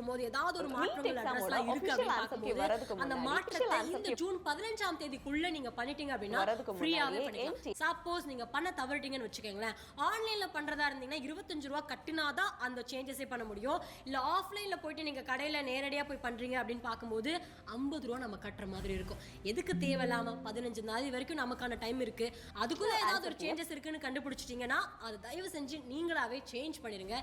பார்க்கும்போது ஏதாவது ஒரு மாற்றங்கள் அட்ரஸ்ல இருக்கு அப்படின்னு பார்க்கும்போது அந்த மாற்றத்தை இந்த ஜூன் 15ஆம் தேதிக்குள்ள நீங்க பண்ணிட்டீங்க அப்படின்னா ஃப்ரீயாவே பண்ணிக்கலாம். சப்போஸ் நீங்க பண்ண தவறிட்டீங்கன்னு வச்சுக்கோங்களேன், ஆன்லைன்ல பண்றதா இருந்தீங்கன்னா ₹25 கட்டினாதான் அந்த சேஞ்சஸே பண்ண முடியும். இல்ல ஆஃப்லைன்ல போயிட்டு நீங்க கடையில நேரடியா போய் பண்றீங்க அப்படின்னு பார்க்கும்போது ₹50 நம்ம கட்டுற மாதிரி இருக்கும். எதுக்கு தேவையில்லாம 15 நாள் வரைக்கும் நமக்கான டைம் இருக்கு. அதுக்குள்ள ஏதாவது ஒரு சேஞ்சஸ் இருக்குன்னு கண்டுபிடிச்சிட்டீங்கன்னா அது தயவு செஞ்சு நீங்களாவே சேஞ்ச் பண்ணிருங்க.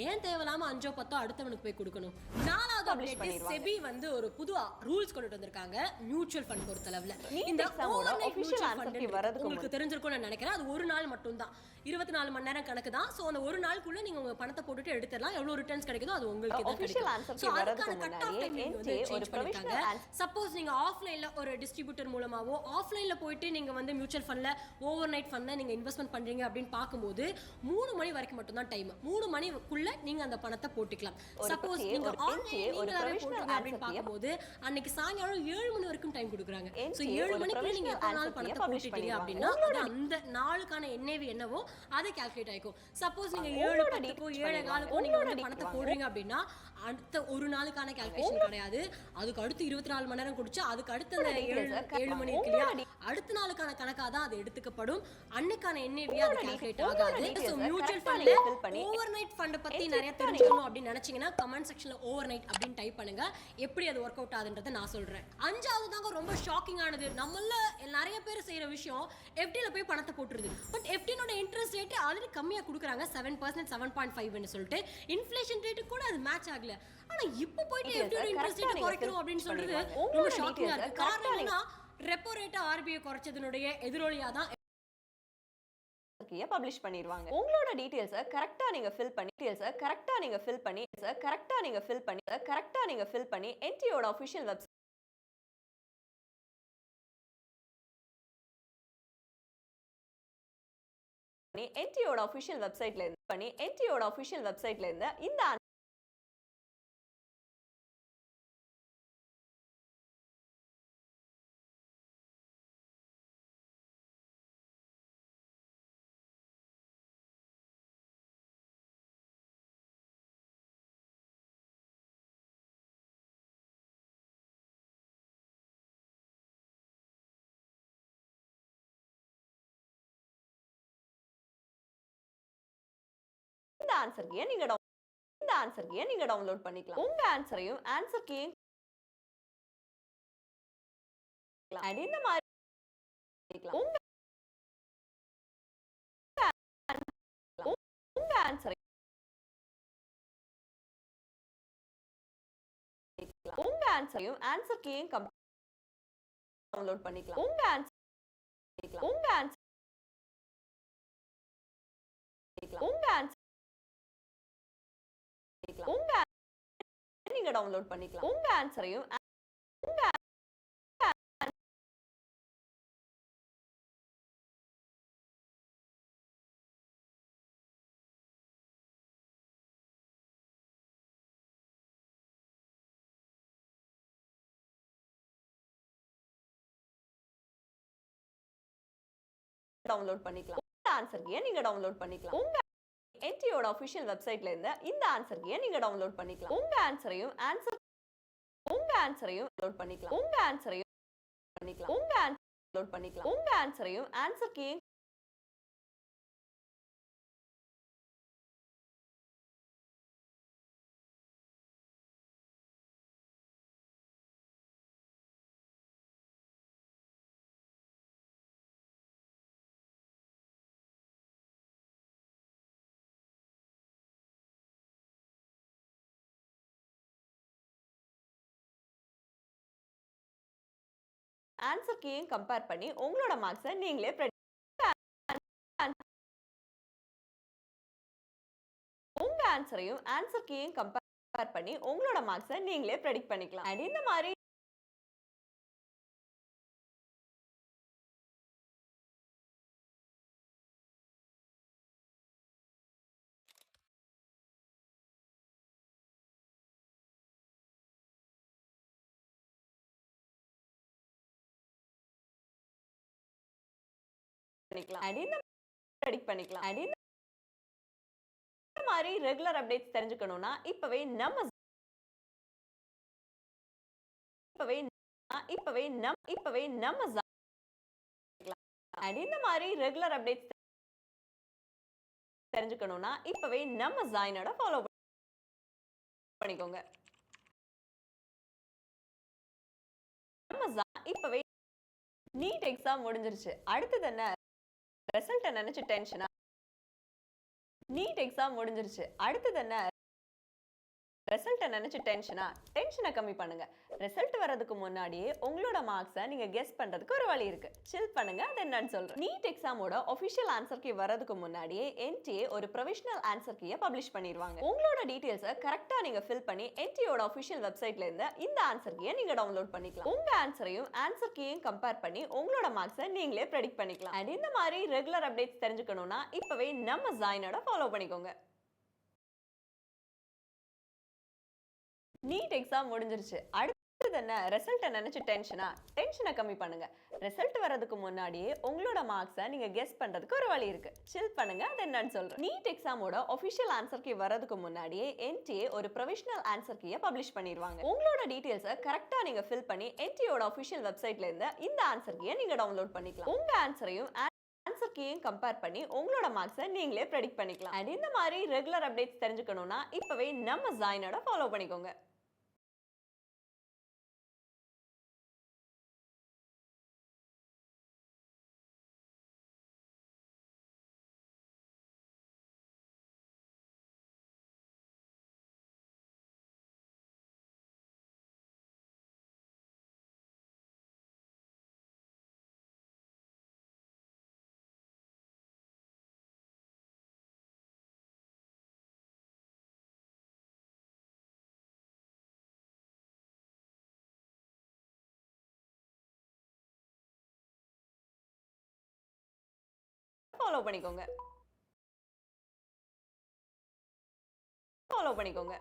ஏன் தேவையில்லாம 5 10 அடுத்தவனுக்கு போய் கொடுக்கணும். நாலாவது அப்டேட், செபி வந்து ஒரு புது ரூல்ஸ் கொண்டுட்டு வந்திருக்காங்க மியூச்சுவல் ஃபண்ட் பொறுத்தளவுல. இந்த ஓவர்நைட் மியூச்சுவல் ஃபண்ட் உங்களுக்கு தெரிஞ்சிருக்கும்னு நினைக்கிறேன். அது ஒரு நாள் மட்டும் தான், 24 மணி நேரம் கணக்கு தான். சோ அந்த ஒரு நாளுக்குள்ள நீங்க உங்க பணத்தை போட்டுட்டு எடுத்துடலாம். எவ்வளவு ரிட்டர்ன்ஸ் கிடைக்குதோ அது உங்களுக்கு தான் கிடைக்கும். சோ அதுக்கான கட் ஆஃப் டைம் வந்து சேஞ்ச் பண்ணிருக்காங்க. சப்போஸ் நீங்க ஆஃப்லைன்ல ஒரு டிஸ்ட்ரிபியூட்டர் மூலமாவோ ஆஃப்லைன்ல போயிட்டு நீங்க வந்து மியூச்சுவல் ஃபண்ட்ல ஓவர் நைட் ஃபண்ட்ல நீங்க இன்வெஸ்ட்மென்ட் பண்றீங்க அப்படின்னு பார்க்கும்போது 3 மணி வரைக்கும் மட்டும் தான் டைம். 3 மணிக்குள்ள நீங்க அந்த பணத்தை போட்டுக்கலாம். சப்போஸ் நீங்க ஆன்லைன்ல நீங்களாவே போடுறீங்க அப்படின்னு பார்க்கும்போது அன்னைக்கு சாயங்காலம் 7 மணி வரைக்கும் டைம் கொடுக்குறாங்க. சோ 7 மணிக்குள்ள நீங்க எத்தனை நாள் பணத்தை போட்டுட்டீங்க அப்படின்னா அந்த நாளுக்கான NAV என்னவோ அதை கால்குலேட் ஆயிக்கும். சப்போஸ் நீங்க 7 10க்கோ 7 4க்கோ நீங்க வந்து பணத்தை போடுறீங்க அப்படின்னா அடுத்த ஒரு நாளுக்கான கால்குலேஷன் கிடையாது. அதுக்கு அடுத்து 24 மணி நேரம் குடிச்சு அதுக்கு அடுத்த 7 மணி இருக்கு இல்லையா, அடுத்த நாளுக்கான கணக்கா தான் அது எடுத்துக்கப்படும். அன்னைக்கான NAV அது கால்குலேட் ஆகாது. சோ மியூச்சுவல் ஃபண்ட்ல ஓவர் நைட் ஃபண்ட் பத்தி நிறைய தெரிஞ்சுக்கணும் அப்படின்னு நினைச்சீங்கன்னா கமெண்ட் செக்ஷன்ல ஓவர் நைட் அப்படின்னு டைப் பண்ணுங்க. எப்படி அது ஒர்க் அவுட் ஆகுதுன்றதை நான் சொல்றேன். அஞ்சாவது தாங்க ரொம்ப ஷாக்கிங் ஆனது, நம்மள நிறைய பேர் செய்யற விஷயம் FDல போய் பணத்தை போட்டுருது. பட் FDனோட இன்ட்ரெஸ்ட் ரேட் ஆல்ரெடி கம்மியா கொடுக்குறாங்க, 7% 7.5 சொல்லிட்டு இன்ஃப்ளேஷன் ரேட் கூட அது மேட்ச் ஆகல. ஆனா இப்போ போயிட்டு FDயோட இன்ட்ரெஸ்ட் ரேட் குறைக்கணும் அப்படின்னு சொல்றது ரொம்ப ஷாக்கிங்கா இருக்கு. காரணம் என்னன்னா ரெப்போ ரேட் RBI குறைச்சதுனுடைய எதிரொலியா தான் பப்ளிஷ் பண்ணிடுவாங்க. உங்களோட டீடைல்ஸை கரெக்டா நீங்க ஃபில் பண்ணி NTA யோட அஃபிஷியல் வெப்சைட் NTA யோட அஃபிஷியல் வெப்சைட்ல இருந்து இந்த ஆன்சர்க்கே நீங்க டவுன்லோட் பண்ணிக்கலாம். உங்க ஆன்சரையும் ஆன்சர் கீயும் இந்த மாதிரி உங்க ஆன்சரையும் ஆன்சர் கீயும் டவுன்லோட் பண்ணிக்கலாம். உங்க நீங்க டவுன்லோட் பண்ணிக்கலாம். உங்க ஆன்சரையும் டவுன்லோட் பண்ணிக்கலாம். இந்த ஆன்சர்க்கே நீங்க டவுன்லோட் பண்ணிக்கலாம். உங்க NTA யோட அஃபிஷியல் வெப்சைட்ல இருந்து இந்த ஆன்சர்க்கே நீங்க டவுன்லோட் பண்ணிக்கலாம். உங்க ஆன்சரையும் டவுன்லோட் பண்ணிக்கலாம். உங்க ஆன்சரையும் ஆன்சர் கீயும் கம்பேர் பண்ணி உங்களோட மார்க்ஸை நீங்களே உங்க ஆன்சரையும் ஆன்சர் கீயும் கம்பேர் பண்ணி உங்களோட மார்க்ஸை நீங்களே ப்ரெடிக்ட் பண்ணிக்கலாம். அண்ட் இந்த மாதிரி ரெகுலர் அப்டேட்ஸ் தெரிஞ்சுக்கணும்னா இப்பவே நம்ம இப்பவே நம்ம அண்ட் இந்த மாதிரி ரெகுலர் அப்டேட்ஸ் தெரிஞ்சுக்கணும்னா இப்பவே நம்ம ஜாயினோட ஃபாலோ பண்ணிக்கோங்க. இப்பவே நீட் எக்ஸாம் முடிஞ்சிருச்சு, அடுத்தது என்ன ரிசல்ட் நினைச்சு டென்ஷனா? நீட் எக்ஸாம் முடிஞ்சிருச்சு, அடுத்தது என்ன ரிசல்ட் நினைச்சு டென்ஷனை கம்மி பண்ணுங்க. ரிசல்ட் வரதுக்கு முன்னாடியே உங்களோட மார்க்ஸை நீங்க கெஸ் பண்றதுக்கு ஒரு வழி இருக்கு. சில் பண்ணுங்க, அது என்னன்னு சொல்றேன். நீட் எக்ஸாமோட ஆஃபிஷியல் ஆன்சர் கீ வரதுக்கு முன்னாடியே என்டிஏ ஒரு ப்ரொவிஷனல் ஆன்சர் கீயை பப்ளிஷ் பண்ணிடுவாங்க. உங்களோட டீடைல்ஸை கரெக்டா நீங்க ஃபில் பண்ணி என்டிஏயோட ஆஃபிஷியல் வெப்சைட்ல இருந்து இந்த ஆன்சர் கீயை நீங்க டவுன்லோட் பண்ணிக்கலாம். உங்க ஆன்சரையும் ஆன்சர் கீயையும் கம்பேர் பண்ணி உங்களோட மார்க்ஸை நீங்களே ப்ரெடிக்ட் பண்ணிக்கலாம். அண்ட் இந்த மாதிரி ரெகுலர் அப்டேட்ஸ் தெரிஞ்சுக்கணும்னா இப்பவே நம்ம ஜாயினோட ஃபாலோ பண்ணிக்கோங்க. நீட் எக்ஸாம் முடிஞ்சிருச்சு, அடுத்தது என்ன ரிசல்ட் நினைச்சு டென்ஷனை கம்மி பண்ணுங்க. ரிசல்ட் வரதுக்கு முன்னாடியே உங்களோட மார்க்ஸை நீங்க கெஸ் பண்றதுக்கு ஒரு வழி இருக்கு. சில் பண்ணுங்க, அது என்னன்னு சொல்றேன். நீட் எக்ஸாமோட ஆஃபிஷியல் ஆன்சர் கீ வரதுக்கு முன்னாடியே என்டிஏ ஒரு ப்ரொவிஷனல் ஆன்சர் கீயை பப்ளிஷ் பண்ணிடுவாங்க. உங்களோட டீடைல்ஸை கரெக்டா நீங்க ஃபில் பண்ணி என்டிஏயோட ஆஃபிஷியல் வெப்சைட்ல இருந்து இந்த ஆன்சர் கீயை நீங்க டவுன்லோட் பண்ணிக்கலாம். உங்க ஆன்சரையும் ஆன்சர் கீயையும் கம்பேர் பண்ணி உங்களோட மார்க்ஸை நீங்களே ப்ரெடிக்ட் பண்ணிக்கலாம். அண்ட் இந்த மாதிரி ரெகுலர் அப்டேட்ஸ் தெரிஞ்சுக்கணும்னா இப்பவே நம்ம ஜாயினோட ஃபாலோ பண்ணிக்கோங்க. ஃபாலோ பண்ணிக்கோங்க. ஃபாலோ பண்ணிக்கோங்க.